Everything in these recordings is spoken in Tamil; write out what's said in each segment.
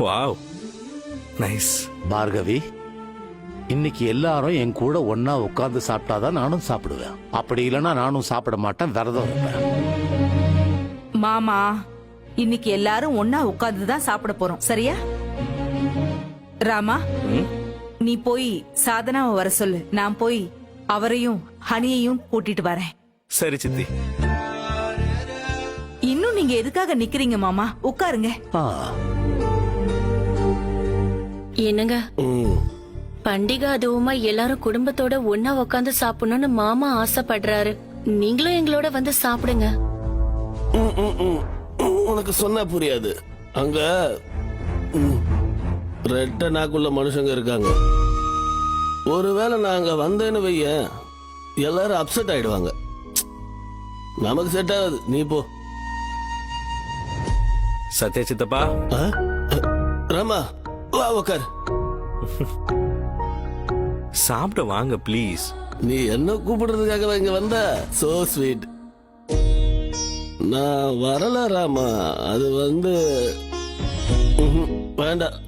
Wow, nice. பார்கவி, இன்னைக்கு எல்லாரும் என் கூட ஒன்னா உட்கார்ந்து சாப்பிட்டாதான் நானும் சாப்பிடுவேன். அப்படி இல்லைன்னா நானும் சாப்பிட மாட்டேன், விரதம் இருப்பேன். மாமா, இன்னைக்கு எல்லாரும் ஒன்னா உட்கார்ந்து தான் சாப்பிட போறோம், சரியா? ராமா, நீ போய் சாதனாவை வர சொல்லு. நான் போய் அவரையும் ஹனியையும் கூட்டிட்டு வரேன். சரி சித்தி. இன்னும் நீங்க எதுக்காக நிக்கிறீங்க மாமா? உட்காருங்க. என்னங்க, பண்டிகை அதுவுமா எல்லாரும் குடும்பத்தோட ஒன்னா உட்காந்து சாப்பிடணும்னு மாமா ஆசைப்படுறாரு. நீங்களும் எங்களோட வந்து சாப்பிடுங்க. உனக்கு சொன்னா புரியாது. அங்க ரெட்ட நாக்குள்ள மனுஷங்க இருக்காங்க. ஒருவேளை நான் அங்க வந்தேன்னு வைய, எல்லாரும் அப்செட் ஆயிடுவாங்க. நமக்கு செட் ஆகாது, நீ போ. சத்யா சித்தப்பா. ராமா, வா உக்கார். சாப்பிட வாங்க ப்ளீஸ். நீ என்ன கூப்பிடுறதுக்காக இங்க வந்த? So sweet. நான் வரல ராமா, அது வந்து வேண்டாம்.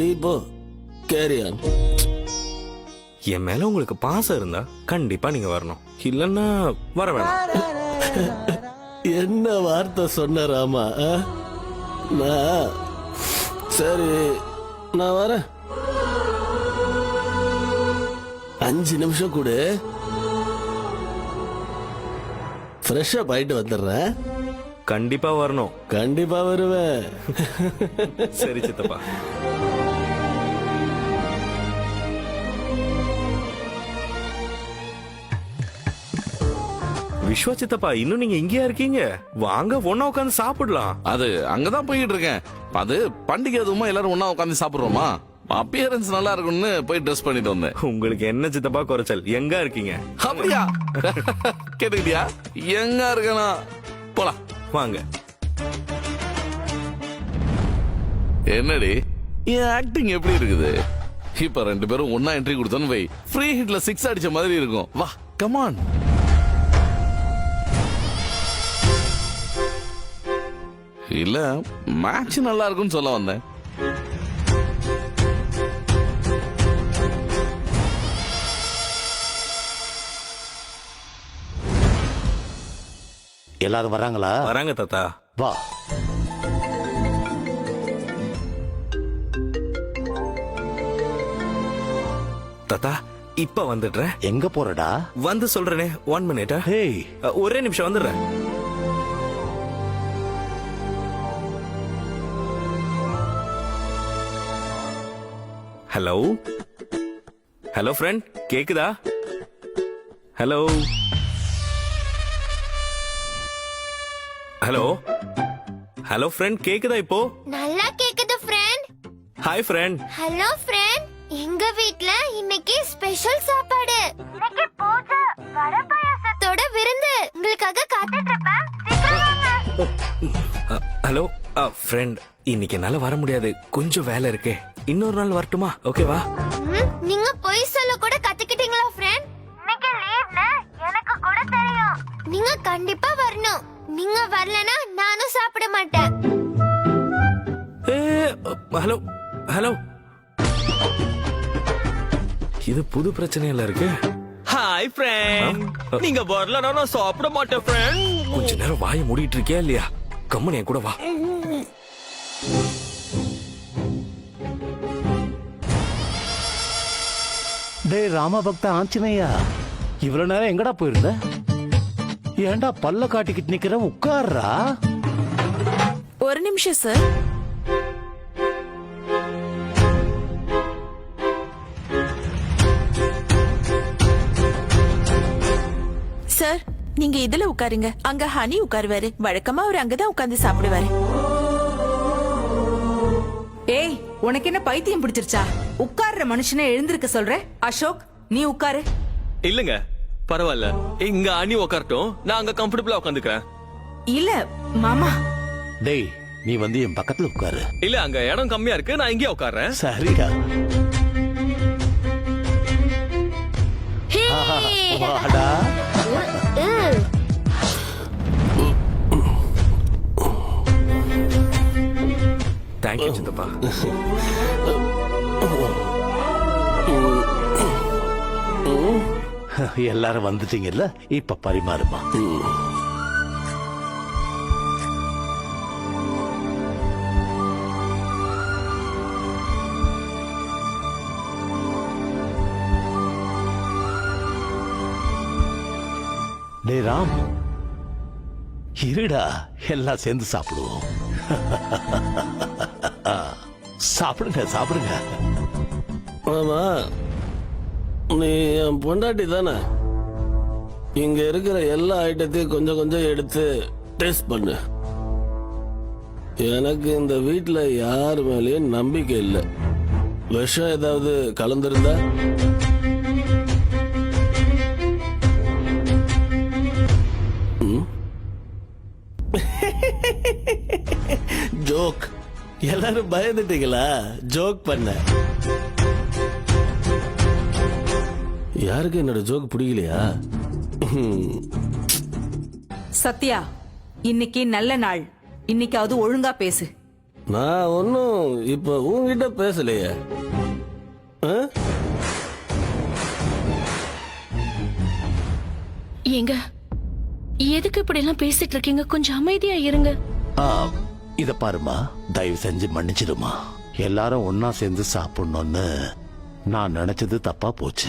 நீ போ, கேரியான். என் மேல உங்களுக்கு பாசம் இருந்தா கண்டிப்பா நீங்க வரணும், இல்லன்னா வர வேணாம். என்ன வார்த்தை சொன்ன ராமா? நான் சரி, நான் வரேன். 5 நிமிஷம் கூட ஃப்ரெஷ்ஷா போயிட்டு வந்துடுறேன். கண்டிப்பா வரணும். கண்டிப்பா வருவேன். சரி சித்தப்பா. விஸ்வா சித்தப்பா, இன்னும் நீங்க இங்கேயா இருக்கீங்க? வாங்க ஒன்னா உட்காந்து சாப்பிடலாம். அது அங்கதான் போயிட்டு இருக்கேன். அது பண்டிகை எதுவுமா எல்லாரும் ஒன்னா உட்காந்து சாப்பிடுறோமா? அப்பியரன்ஸ் நல்லா இருக்கும்னு போய் ட்ரெஸ் பண்ணிட்டு வந்தேன். உங்களுக்கு என்ன சித்தப்பா குறைச்சல்? எங்க இருக்கீங்க? அப்படியா? கேட்டுக்கிட்டியா? எங்க இருக்கனா? போலாம் வாங்க. என்னடி என் ஆக்டிங் எப்படி இருக்குது? இப்ப 2 பேரும் ஒன்னா என்ட்ரி கொடுத்தோன்னு வை, ஃப்ரீ ஹிட்ல 6 அடிச்ச மாதிரி இருக்கும். வா, கமான். இல்ல, மேட்ச் நல்லா இருக்கும்னு சொல்ல வந்தேன். எல்லாரும் வராங்களா? வராங்க தாத்தா. வா. தாத்தா, இப்ப வந்துடுறேன். எங்க போறடா? வந்து சொல்றேனே, 1 மினிட். ஹேய், ஒரே நிமிஷம் வந்துடுறேன். ஹலோ ஹலோ ஃப்ரெண்ட், கேக்குதா? ஹலோ ஹலோ ஹலோ ஃப்ரெண்ட், கேக்குதா இப்போ? நல்லா கேக்குது friend. Hi friend. Hello friend. எங்க வீட்ல இன்னைக்கு ஸ்பெஷல் சாப்பாடு. இன்னைக்கு பூஜை, வடை பாயாசத்தோட விருந்து. உங்களுக்காக காத்துட்டு இருப்பேன். ஹலோ ஃப்ரெண்ட், இன்னைக்கு என்னால வர முடியாது, கொஞ்சம் வேலை இருக்கு. இன்னொரு நாள் வரட்டுமா? ஓகேவா? நீங்க பொய் சொல்ல கூட கத்துக்கிட்டீங்களா ஃப்ரெண்ட்? இன்னைக்கு லீவ்ல எனக்கு கூட தெரியும். நீங்க கண்டிப்பா வரணும். நீங்க வரலனா நானும் சாப்பிட மாட்டேன். ஹலோ ஹலோ, இது புது பிரச்சனையில இருக்கு. Hi friend. நீங்க வரலனா நான் சாப்பிட மாட்டேன் ஃப்ரெண்ட். கொஞ்ச நேரம் வாயை மூடிட்டு இருக்கியா இல்லையா? கம்முனு என் கூட வா. டேய் ராம பக்த ஆஞ்சநேயா, இவ்வளவு நேரம் எங்கடா போயிருந்த? ஏன்டா பல்ல காட்டிக்கிட்டு நிக்கிற? உட்கார்றா. ஒரு நிமிஷம் சார். சார், நீங்க இதுல உட்காருங்க. அங்க ஹனி உட்காருவாரு. வழக்கமா அவர் அங்கதான் உட்கார்ந்து சாப்பிடுவாரு. ஏய், உனக்கு என்ன பைத்தியம் பிடிச்சிருச்சா? உட்கார்ற மனுஷனை எழுந்திருக்க சொல்ற. அசோக், நீ உட்காரு. இல்லங்க, பரவாயில்ல. இங்க அணி உட்காரட்டும், நான் அங்க கம்ஃபர்டபுளா உட்காந்துக்கிறேன். இல்ல மாமா. டேய், நீ வந்து என் பக்கத்துல உட்காரு. இல்ல, அங்க இடம் கம்மியா இருக்கு, நான் இங்கே உட்கார்றேன். சரிடா. வாடா. தேங்க்யூ சித்தப்பா. எல்லாரும் வந்துட்டீங்கல்ல, இப்ப பரிமாறுமா. டேய் ராம், இருடா, எல்லாம் சேர்ந்து சாப்பிடுவோம். சாப்பிடுங்க சாப்பிடுங்க. ஆமா, நீ என் பொண்டாட்டி தானே? இங்க இருக்கிற எல்லா ஐட்டத்தையும் கொஞ்சம் கொஞ்சம் எடுத்து டேஸ்ட் பண்ணு. எனக்கு இந்த வீட்டுல யார் மேலேயும் நம்பிக்கை இல்லை. விஷம் ஏதாவது கலந்திருந்தா? ஜோக். எல்லாரும் பயந்துட்டீங்களா? ஜோக் பண்ண. யாருக்கு என்னோட ஜோக் பிடிக்கலையா? சத்யா, இன்னைக்கு நல்ல நாள். இன்னைக்காவது ஒழுங்கா பேசு. நான் ஒன்னும் இப்ப உன்கிட்ட பேசலையே. ஆ? ஏங்க, எதுக்கு இப்படி எல்லாம் பேசிட்டு இருக்கீங்க? கொஞ்சம் அமைதியா இருங்க. இத பாருமா, தயவு செஞ்சு மன்னிச்சிடுமா. எல்லாரும் ஒன்னா சேர்ந்து சாப்பிடணும்னு நான் நினைச்சது தப்பா போச்சு.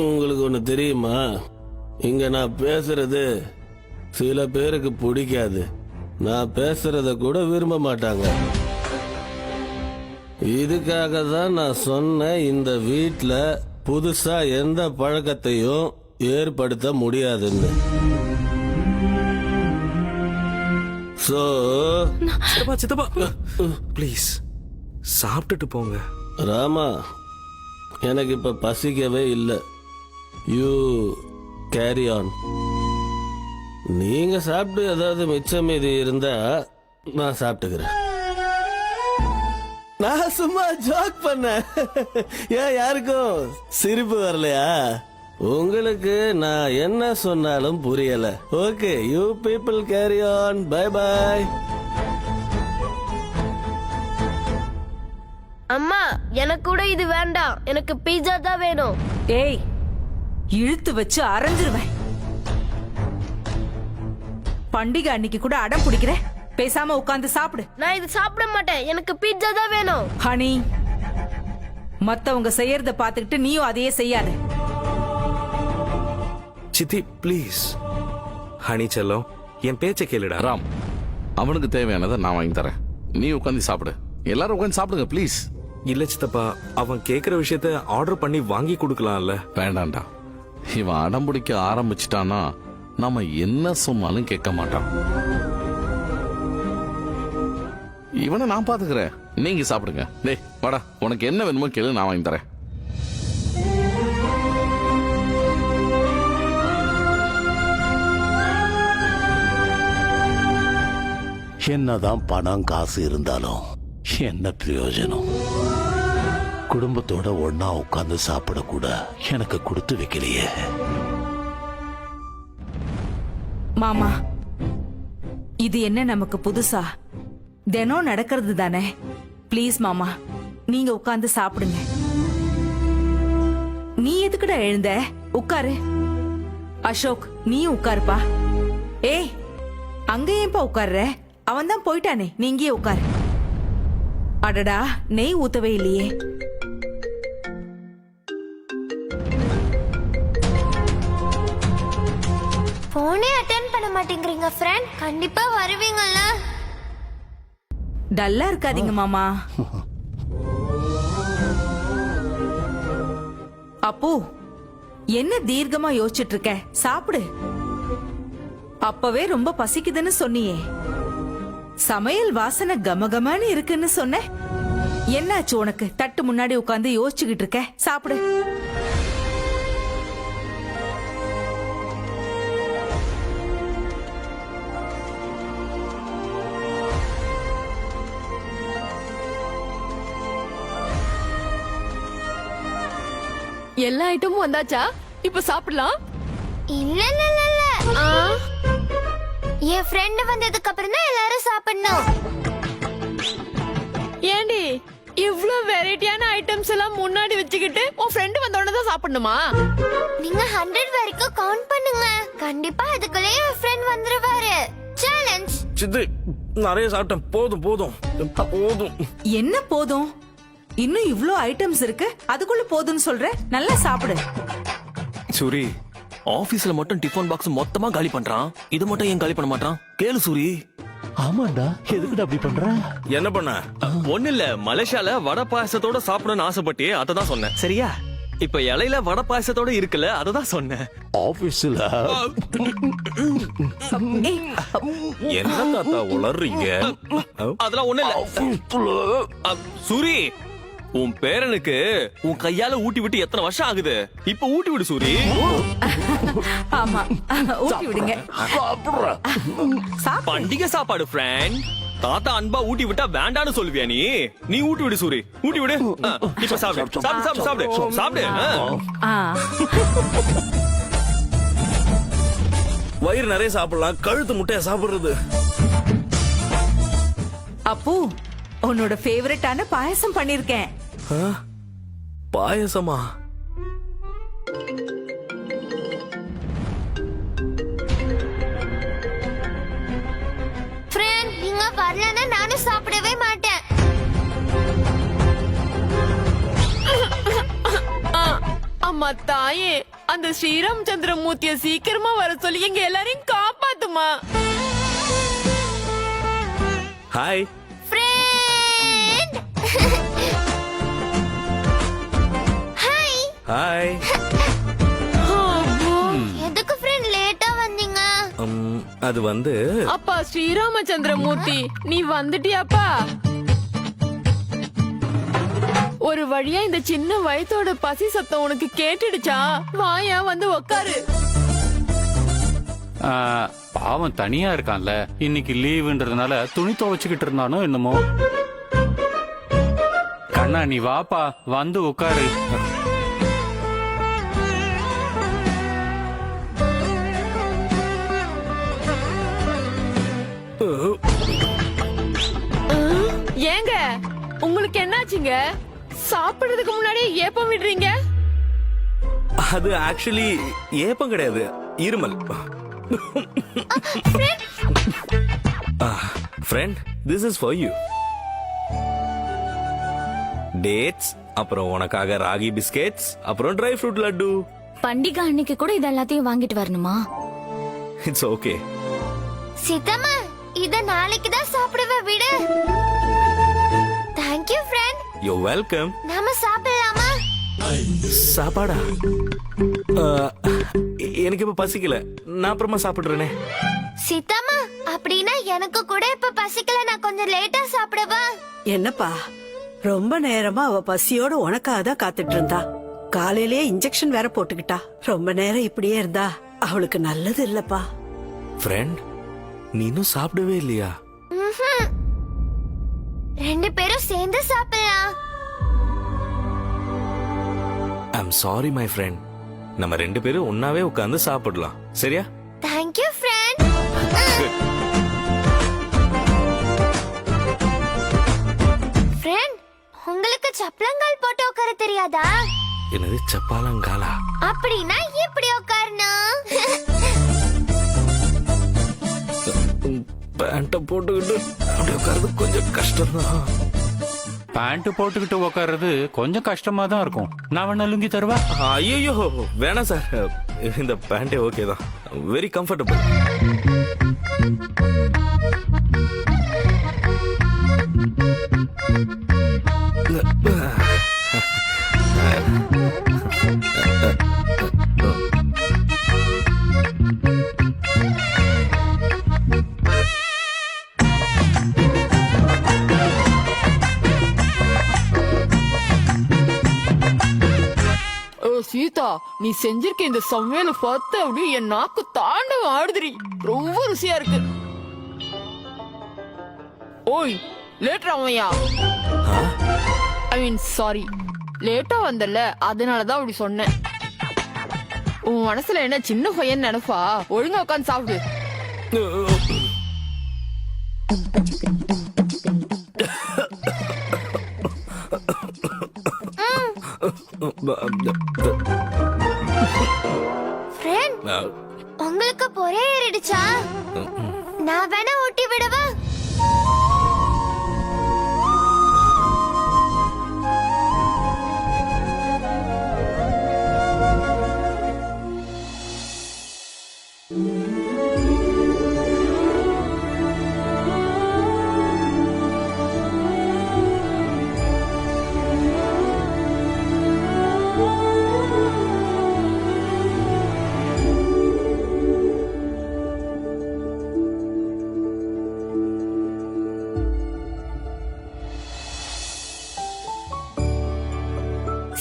உங்களுக்கு ஒண்ணு தெரியுமா? இங்க நான் பேசுறது சில பேருக்கு பிடிக்காது. நான் பேசுறத கூட விரும்ப மாட்டாங்க. இதுக்காக தான் நான் சொன்னேன், இந்த வீட்ல புதுசா எந்த பழக்கத்தையும் ஏற்படுத்த முடியாதுன்னு. சோ சித்தப்பா சித்தப்பா ப்ளீஸ் சாப்பிட்டுட்டு போங்க. ராமா, எனக்கு இப்ப பசிக்கவே இல்லை. You carry on. நீங்க சாப்பிட்டு ஏதாவது மிச்சம் மீதி இருந்தா நான் சாப்பிட்டுக்கிறேன். நான் சும்மா ஜோக் பண்ணேன். ஏன் யாருக்கும் சிரிப்பு வரலையா? உங்களுக்கு நான் என்ன சொன்னாலும் புரியல. Okay, you people carry on. Bye bye. அம்மா, எனக்கு கூட இது வேண்டாம். எனக்கு பீட்சா தான் வேணும். ஏய், இழுத்து வச்சு அரைஞ்சிருவேன். பண்டிகை அன்னைக்கு கூட அடம் பிடிக்கிற. பேசாம உட்கார்ந்து சாப்பிடு. நான் இது சாப்பிட மாட்டேன். எனக்கு பீட்சா தான் வேணும். ஹனி, மத்தவங்க செய்யறத பாத்துக்கிட்டு நீயும் அதையே செய்யாத. சித்தி ப்ளீஸ். ஹனி செல்லம், என் பேச்சை கேளுடா. ராம், அவனுக்கு தேவையானதை நான் வாங்கி தரேன். நீ உட்காந்து சாப்பிடு. எல்லாரும் உட்காந்து சாப்பிடுங்க ப்ளீஸ். இல்ல சித்தப்பா, அவன் கேக்குற விஷயத்த ஆர்டர் பண்ணி வாங்கி கொடுக்கலாம்ல. வேண்டாம்டா, இவன் அடம் பிடிக்க ஆரம்பிச்சிட்டானா நாம என்ன சொன்னாலும் கேட்க மாட்டான். இவனை நான் பாத்துக்கிறேன், நீங்க சாப்பிடுங்க. டேய் வாடா, உனக்கு என்ன வேணுமோ கேளு, நான் வாங்கி தரேன். என்னதான் பணம் காசு இருந்தாலும் என்ன பிரயோஜனம்? குடும்பத்தோட ஒன்னா உட்கார்ந்து சாப்பிட கூட எனக்கு கொடுத்து வைக்கலையே. மாமா, இது என்ன நமக்கு புதுசா? தினம் நடக்கிறது தானே. ப்ளீஸ் மாமா, நீங்க உட்கார்ந்து சாப்பிடுங்க. நீ எதுக்குடா எழுந்த? உட்காரு. அசோக், நீயும் உட்காருப்பா. ஏய், அங்க ஏன்பா உட்கார்ற? அவன் தான் போயிட்டானே, நீ இங்கேயே உட்காரு. அடடா, நெய் ஊத்தவே இல்லையே. போனே அட்டெண்ட் பண்ண மாட்டேங்கிறீங்க ஃப்ரெண்ட். கண்டிப்பா வருவீங்கல்ல? டல்லா இருக்காதீங்க மாமா. அப்பு, என்ன தீர்க்கமா யோசிச்சுட்டு இருக்க? சாப்பிடு. அப்பவே ரொம்ப பசிக்குதுன்னு சொன்னியே. சமையல் வாசனை கமகமான்னு இருக்குன்னு சொன்ன. என்னாச்சு உனக்கு? தட்டு முன்னாடி உட்கார்ந்து யோசிச்சுக்கிட்டு இருக்க. சாப்பிடு. எல்லா ஐட்டமும் வந்தாச்சா? இப்ப சாப்பிடலாம். இல்ல இல்ல இல்ல இல்ல. என் ஃப்ரெண்ட் வந்ததுக்கு அப்புறம் தான் எல்லாரும் சாப்பிடணும். இவ்ளோ வெரைட்டியான ஐட்டம்ஸ் எல்லாம் முன்னாடி வச்சுக்கிட்டு உன் ஃப்ரெண்ட் வந்தோடனே தான் சாப்பிடணுமா? நீங்க 100 வரைக்கும் கவுண்ட் பண்ணுங்க. கண்டிப்பா அதுக்குள்ளே என் ஃப்ரெண்ட் வந்துருவாரு. சேலஞ்ச். சித்து நிறைய சாப்பிட்டேன், போதும் போதும் போதும். என்ன போதும்? இன்னும் இவ்ளோ ஐட்டம்ஸ் இருக்கு, அதுக்குள்ள போதும்னு சொல்ற? நல்லா சாப்பிடு. சூரி, ஆபீஸ்ல மட்டும் டிஃபன் பாக்ஸ் மொத்தமா காலி பண்றான், இது மட்டும் ஏன் காலி பண்ண மாட்டான்? கேளு சூரி. ஆமாண்டா, எதுக்குடா அப்படி பண்ற? என்ன பண்ண? ஒண்ணு இல்ல, மலேசியால வடை பாயசத்தோட சாப்பிடணும்னு ஆசைப்பட்டு அததான் சொன்னேன். சரியா? இப்ப இலையில வடை பாயசத்தோட இருக்குல்ல, அததான் சொன்னேன். ஆபீஸ்ல என்ன தாத்தா உளறீங்க? அதெல்லாம் ஒண்ணு இல்ல. சூரி, உன் பேரனுக்கு உன் கையால ஊட்டி விட்டு எத்தனை வருஷம் ஆகுது? இப்ப ஊட்டி விடு சூரி. ஆமா, ஊட்டி விடுங்க. சாப்பிடு. பண்டிகை சாப்பாடு ஃப்ரெண்ட். தாத்தா அன்பா ஊட்டி விட்டா வேண்டான்னு சொல்லுவியா நீ? நீ ஊட்டி விடு சூரி, ஊட்டி விடு. இப்ப சாப்பிடு சாப்பிடு சாப்பிடு சாப்பிடு. ஆ. வயிறு நிறைய சாப்பிடலாம், கழுத்து முட்டைய சாப்பிடுறது. அப்பு, உன்னோட ஃபேவரட்டான பாயசம் பண்ணிருக்கேன். பாயசமா? ஃப்ரெண்ட், நீங்க வரலன்னா நானும் சாப்பிடவே மாட்டேன். அம்மா தாயே, அந்த ஸ்ரீராமச்சந்திர மூர்த்திய சீக்கிரமா வர சொல்லி எங்க எல்லாரையும் காப்பாத்துமா. Hi friend. ஹாய். ஹாய். எதுக்கு ஃப்ரெண்ட் லேட்டா வந்தீங்க? அது வந்து அப்பா ஸ்ரீராமச்சந்திர மூர்த்தி, நீ வந்துட்டியாப்பா? ஒரு வழியா இந்த சின்ன வயத்தோட பசி சத்தம் உனக்கு கேட்டுடுச்சா? வாயா வந்து உக்காரு. பாவம் தனியா இருக்கான்ல, இன்னைக்கு லீவுன்றதுனால துணி துவைச்சுக்கிட்டு இருந்தானோ என்னமோ. கண்ணா நீ வாப்பா, வந்து உட்காரு. ஏங்க, உங்களுக்கு என்னாச்சுங்க? சாப்பிடுறதுக்கு முன்னாடி ஏப்பம் விடுறீங்க? அது ஆக்சுவலி ஏப்பம் கிடையாது, இருமல். Friend, this is for you. Dates, அப்புறம் உனக்காக ராகி பிஸ்கெட்ஸ், அப்புறம் ட்ரை ஃப்ரூட் லட்டு. பண்டிகை அன்னைக்கு கூட இது எல்லாத்தையும் வாங்கிட்டு வரணுமா? It's okay. சித்தம்மா, இத நாளைக்கு தான் சாப்பிடுவ, விடு. Thank you friend. You welcome. நாம சாப்பிடலாமா? சாப்பாடா? எனக்கு இப்ப பசிக்கல, நான் அப்புறமா சாப்பிடுறேனே. சித்தம்மா, அப்படின்னா எனக்கு கூட இப்ப பசிக்கல, நான் கொஞ்சம் லேட்டா சாப்பிடவா? என்னப்பா, ரொம்ப நேரமா அவ பசியோட உனக்காக காத்துட்டு இருந்தா. காலையிலேயே இன்ஜெக்ஷன் வேற போட்டுக்கிட்டா. ரொம்ப நேரம் இப்படியே இருந்தா அவளுக்கு நல்லது இல்லப்பா. ஃப்ரெண்ட், நீ இன்னும் சாப்பிடவே இல்லையா? ரெண்டு பேரும் சேர்ந்து சாப்பிடலாம். ஐம் சாரி மை ஃப்ரெண்ட், நம்ம ரெண்டு பேரும் ஒன்னாவே உட்கார்ந்து சாப்பிடலாம், சரியா? Thank you friend. ஃப்ரெண்ட், உங்களுக்கு சப்பலங்கால் போட்டு உட்கார தெரியாதா? என்னது சப்பாலங்காலா? அப்படின்னா இப்படி உட்காரணும். பேண்ட போட்டுக்கிட்டு அப்படி உட்கார்றது கொஞ்சம் கஷ்டம் தான். பேண்ட் போட்டுக்கிட்டு உட்கார்றது கொஞ்சம் கஷ்டமா தான் இருக்கும். நான் வேணா லுங்கி தருவா? ஐயோ வேணாம் சார், இந்த பேண்டே ஓகே தான், வெரி கம்ஃபர்டபுள். சீதா, நீ செஞ்சிருக்க இந்த சமையல பார்த்து அப்படியே என் நாக்கு தாண்டவ ஆடுதுரி. ரொம்ப ருசியா இருக்கு. ஓய், லேட்டா அவன்யா? ஐ மீன் சாரி, லேட்டா வந்தல, அதனாலதான் அப்படி சொன்னேன். உன் மனசுல என்ன சின்ன பையன் நினைப்பா? ஒழுங்கா உட்காந்து சாப்பிடு. ஃப்ரெண்ட் உங்களுக்கு பொறை ஏறிடுச்சா? நான் வேணா ஊட்டி விடவா?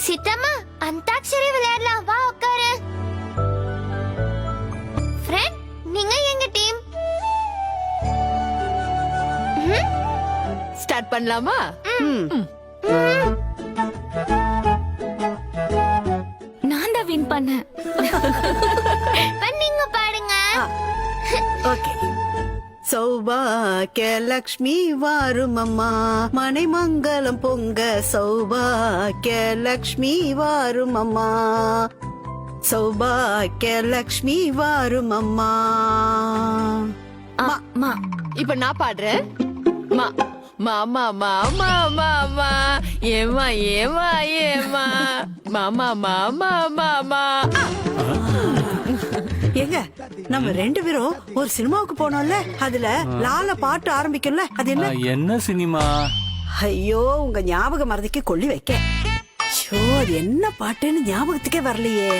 சித்தம்மா, அந்தாக்ஷரி விளையாடலாம், வா உட்காரு. ஃப்ரெண்ட், நீங்க எங்க டீம்? ஸ்டார்ட் பண்ணலாமா? நான் தான் வின் பண்ணேன். நீங்க பாடுங்க. ஓகே. சௌபாக்கிய லக்ஷ்மி வாருமம்மா, மனைமங்கலம் பொங்க சௌபாக்கிய லக்ஷ்மி வாருமம்மா, சௌபாக்கிய லக்ஷ்மி வாருமம்மா. மா இப்ப நான் பாடுறேன். மா மாமா மாமா மாமா ஏமா ஏமா ஏமா மாமா மாமா மாமா. ஏங்க, நம்ம 2 பேரும் ஒரு சினிமாவுக்கு போனோம்ல, அதுல லால பாட்டு ஆரம்பிக்கும்ல, அது என்ன? என்ன சினிமா? ஐயோ, உங்க ஞாபக மறதிக்கு கொள்ளி வைக்க. ஐயோ, அது என்ன பாட்டுன்னு ஞாபகத்துக்கே வரலையே.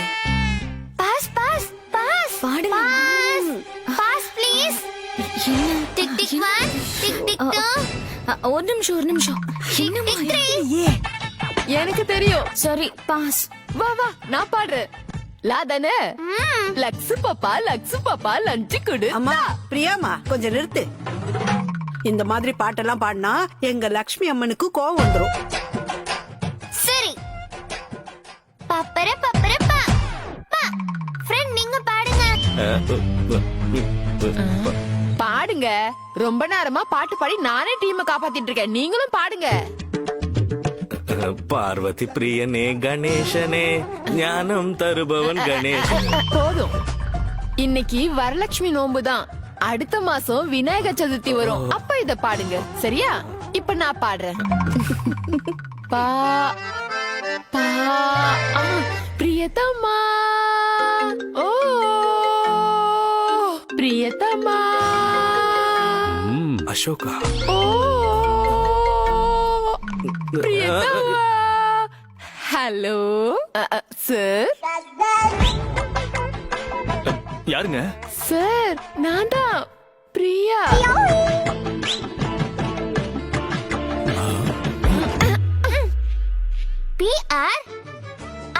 பாஸ் பாஸ் பாஸ் பாடுங்க. Boss please. Tick tick 1 tick tick 2 ஒரு நிமிஷம். என்னம்மா இது? ஏ, எனக்கு தெரியும். Sorry, boss. வா வா, நான் பாடுறேன். லா தானே? லக்ஸு பாப்பா லஞ்சு குடு. அம்மா பிரியாமா, கொஞ்சம் நிறுத்து. இந்த மாதிரி பாட்டெல்லாம் பாடினா எங்க லக்ஷ்மி அம்மனுக்கு கோவம் வந்துரும். சரி. பப்பர பப்பர பா பா. ஃப்ரெண்ட், நீங்க பாடுங்க. பாடுங்க. ரொம்ப நேரமா பாட்டு பாடி நானே டீமை காப்பாத்திட்டு இருக்கேன். நீங்களும் பாடுங்க. பார்வதி பிரியனே கணேசனே, ஞானம் தருபவன் கணேசன். போதும். இன்னைக்கு வரலட்சுமி நோன்பு தான். அடுத்த மாசம் விநாயகர் சதுர்த்தி வரும். அப்ப இத பாடுங்க, சரியா? இப்ப நான் பாடுறேன். பா பா ஆ, பிரியதமா ஓ பிரியதமா அசோகா. ஓ பிரியதமா. Hello sir. யாருங்க? சார், நான் தான் பிரியா.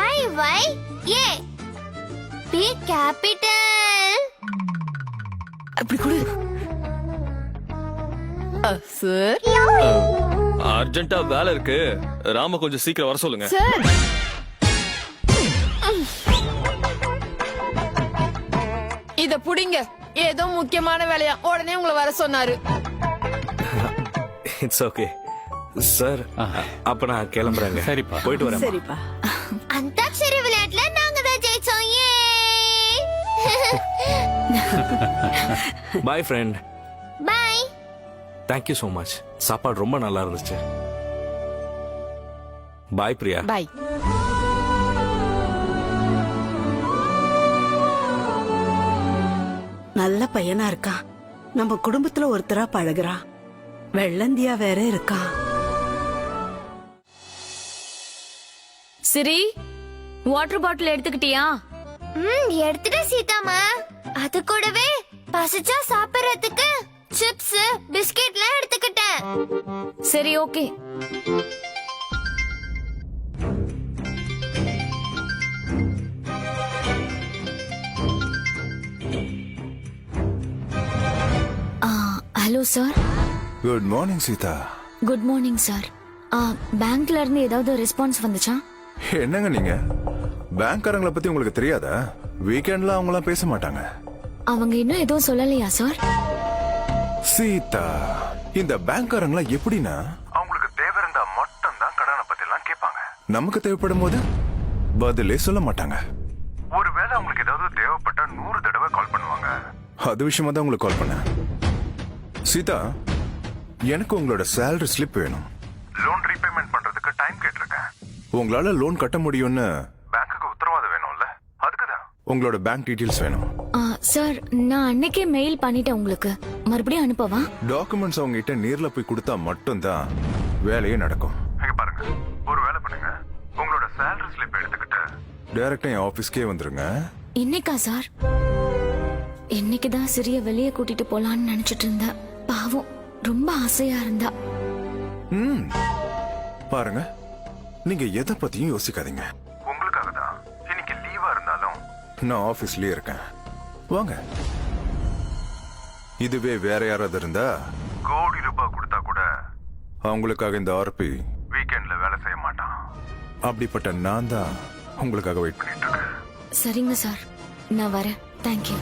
PRIYA. P capital. அப்படி கொடு. சார், அர்ஜென்ட்டா வேலை இருக்கு. ராம கொஞ்சம் சீக்கிரம் வர சொல்லுங்க. சார். இத புடிங்க. ஏதோ முக்கியமான வேலையா, உடனே உங்களை வர சொன்னாரு. It's okay sir. அப்ப நான் கிளம்புறேங்க. சரிப்பா. போயிட்டு வரேன். சரிப்பா. அந்தாக்ஷரி விளையாட்டுல நாங்க தான் ஜெயிச்சோம். ஏ. Bye friend. Bye. Thank you so much. சாப்பாடு ரொம்ப நல்லா இருந்துச்சு. பாய் பிரியா. பை. நல்ல பையனா இருக்கான். நம்ம குடும்பத்துல ஒருத்தரா பழகுறான். வெள்ளந்தியா வேற இருக்கான். சரி, வாட்டர் பாட்டில் எடுத்துக்கிட்டியா? எடுத்துட்ட சீதாமா. அது கூடவே பசிச்சா சாப்பிடறதுக்கு சிப்ஸ் பிஸ்கெட்லாம் எடுத்துக்கிட்டேன். சரி, okay. Hello sir. Good morning Sita. Good morning sir. பேங்க்ல இருந்து ஏதாவது ரெஸ்பான்ஸ் வந்துச்சா? என்னங்க நீங்க, பேங்க்காரங்களை பத்தி உங்களுக்கு தெரியாதா? வீக்கெண்ட்ல அவங்களாம் பேச மாட்டாங்க. அவங்க இன்னும் எதுவும் சொல்லலையா சார்? சீதா, இந்த பேங்க்காரங்களா எப்படின்னா, அவங்களுக்கு தேவை இருந்தா மட்டும் தான் கடனை பத்தி எல்லாம் கேட்பாங்க. நமக்கு தேவைப்படும் போது பதிலே சொல்ல மாட்டாங்க. ஒருவேளை அவங்களுக்கு ஏதாவது தேவைப்பட்டா 100 தடவை கால் பண்ணுவாங்க. அது விஷயமா தான் உங்களுக்கு கால் பண்ணேன். சீதா, எனக்கு உங்களோட சேலரி ஸ்லிப் வேணும். லோன் ரீபேமெண்ட் பண்றதுக்கு டைம் கேட்டிருக்கேன். உங்களால லோன் கட்ட முடியும்னு பேங்க்குக்கு உத்தரவாதம் வேணும்ல, அதுக்குதான் உங்களோட பேங்க் டீடைல்ஸ் வேணும். சார் நான் அன்னைக்கே மெயில் பண்ணிட்டேன் உங்களுக்கு. மறுபடியும் அனுப்பவா? டாக்குமெண்ட்ஸ் அவங்க கிட்ட நேர்ல போய் கொடுத்தா மட்டும்தான் வேலையே நடக்கும். இங்க பாருங்க, ஒரு வேலை பண்ணுங்க, உங்களோட சேலரி ஸ்லிப் எடுத்துக்கிட்டு டைரக்டா என் ஆபீஸ்க்கே வந்துருங்க. இன்னைக்கா சார்? இன்னைக்குதான் சிறிய வெளியே கூட்டிட்டு போலான்னு நினைச்சிட்டு இருந்தேன். பாவம், ரொம்ப ஆசையா இருந்தா. பாருங்க, நீங்க எதை பத்தியும் யோசிக்காதீங்க. உங்களுக்காக தான் இன்னைக்கு லீவா இருந்தாலும் நான் ஆபீஸ்லயே இருக்கேன். வாங்க. இதுவே வேற யாராவது இருந்தா கோடி ரூபாய் கொடுத்தா கூட அவங்களுக்காக இந்த ஆர்பி வீக்கெண்ட்ல வேலை செய்ய மாட்டான். அப்படிப்பட்ட நான் தான் உங்களுக்காக வெயிட் பண்ணிட்டு இருக்கேன். சரிங்க சார், நான் வரேன். தேங்க்யூ.